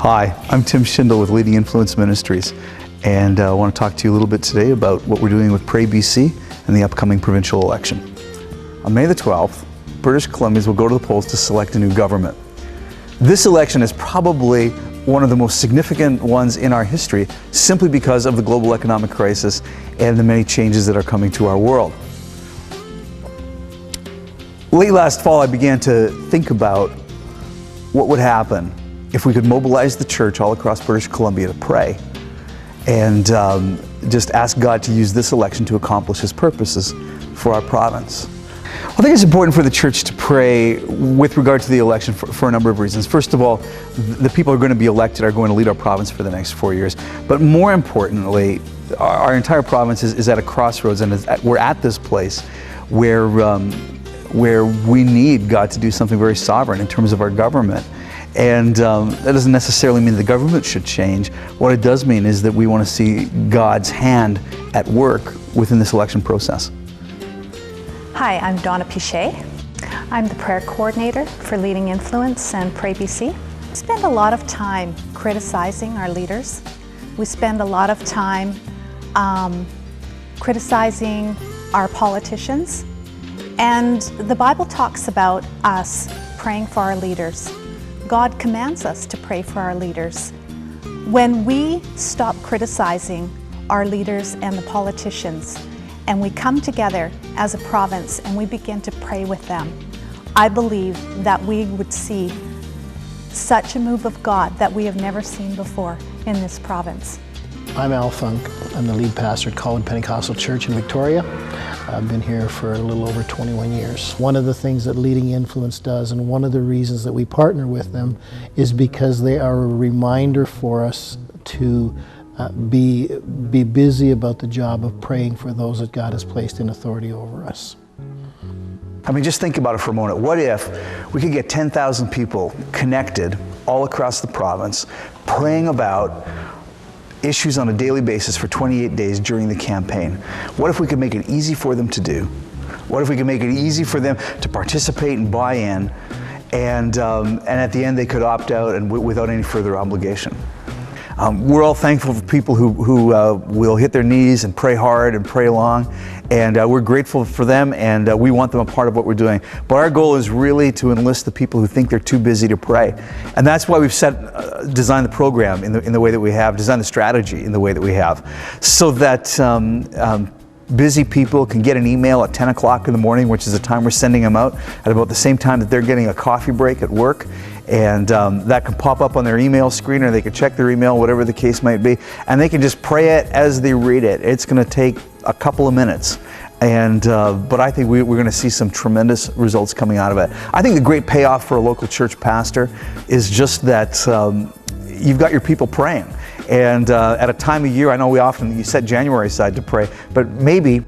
Hi, I'm Tim Schindel with Leading Influence Ministries, and I want to talk to you a little bit today about what we're doing with Pray BC and the upcoming provincial election. On May the 12th, British Columbians will go to the polls to select a new government. This election is probably one of the most significant ones in our history simply because of the global economic crisis and the many changes that are coming to our world. Late last fall, I began to think about what would happen if we could mobilize the church all across British Columbia to pray and just ask God to use this election to accomplish His purposes for our province. I think it's important for the church to pray with regard to the election for a number of reasons. First of all, the people who are going to be elected are going to lead our province for the next 4 years. But more importantly, our entire province is at a crossroads, and we're at this place where we need God to do something very sovereign in terms of our government. And that doesn't necessarily mean the government should change. What it does mean is that we want to see God's hand at work within this election process. Hi, I'm DONNA PECHIE. I'm the prayer coordinator for Leading Influence and Pray BC. We spend a lot of time criticizing our leaders. We spend a lot of time criticizing our politicians. And the Bible talks about us praying for our leaders. God commands us to pray for our leaders. When we stop criticizing our leaders and the politicians, and we come together as a province and we begin to pray with them, I believe that we would see such a move of God that we have never seen before in this province. I'm Al Funk. I'm the lead pastor at Colwood Pentecostal Church in Victoria. I've been here for a little over 21 years. One of the things that Leading Influence does, and one of the reasons that we partner with them, is because they are a reminder for us to be busy about the job of praying for those that God has placed in authority over us. I mean, just think about it for a moment. What if we could get 10,000 people connected all across the province, praying about issues on a daily basis for 28 days during the campaign? What if we could make it easy for them to do? What if we could make it easy for them to participate and buy in, and at the end they could opt out and without any further obligation? We're all thankful for people who will hit their knees and pray hard and pray long, and we're grateful for them, and we want them a part of what we're doing. But our goal is really to enlist the people who think they're too busy to pray, and that's why we've designed the program in the way that we have, designed the strategy in the way that we have, so that busy people can get an email at 10 o'clock in the morning, which is the time we're sending them out, at about the same time that they're getting a coffee break at work. And that can pop up on their email screen, or they can check their email, whatever the case might be, and they can just pray it as they read it. It's going to take a couple of minutes, and but I think we're going to see some tremendous results coming out of it. I think the great payoff for a local church pastor is just that you've got your people praying. And at a time of year, I know you set January aside to pray, but maybe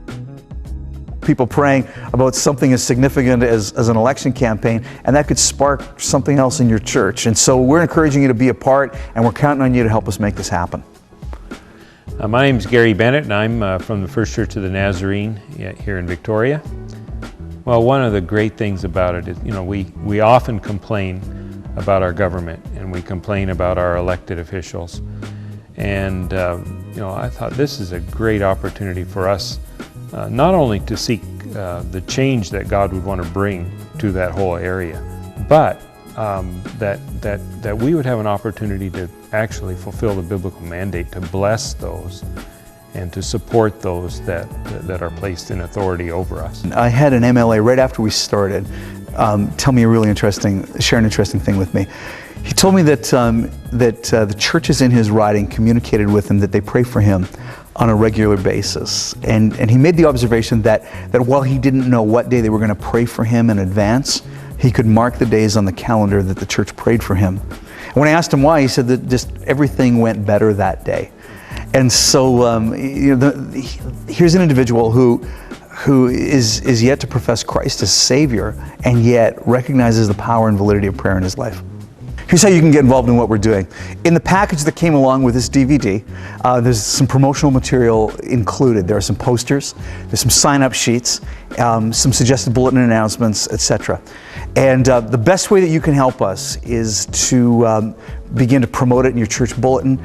people praying about something as significant as an election campaign, and that could spark something else in your church. And so we're encouraging you to be a part, and we're counting on you to help us make this happen. My name is BENNETT, and I'm from the First Church of the Nazarene here in Victoria. Well, one of the great things about it is, we often complain about our government, and we complain about our elected officials. And I thought this is a great opportunity for us not only to seek the change that God would want to bring to that whole area, but that we would have an opportunity to actually fulfill the biblical mandate to bless those and to support those that are placed in authority over us. I had an MLA right after we started tell me share an interesting thing with me. He told me that the churches in his riding communicated with him that they pray for him on a regular basis. And he made the observation that while he didn't know what day they were going to pray for him in advance, he could mark the days on the calendar that the church prayed for him. And when I asked him why, he said that just everything went better that day. And so here's an individual who is yet to profess Christ as Savior, and yet recognizes the power and validity of prayer in his life. Here's how you can get involved in what we're doing. In the package that came along with this DVD, there's some promotional material included. There are some posters, there's some sign-up sheets, some suggested bulletin announcements, etc. And the best way that you can help us is to begin to promote it in your church bulletin,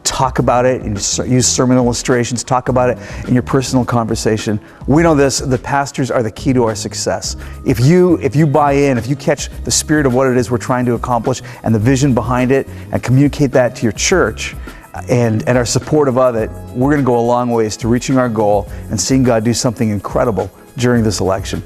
talk about it, and use sermon illustrations, talk about it in your personal conversation. We know this, the pastors are the key to our success. If you buy in, if you catch the spirit of what it is we're trying to accomplish and the vision behind it and communicate that to your church and are supportive of it, we're going to go a long ways to reaching our goal and seeing God do something incredible during this election.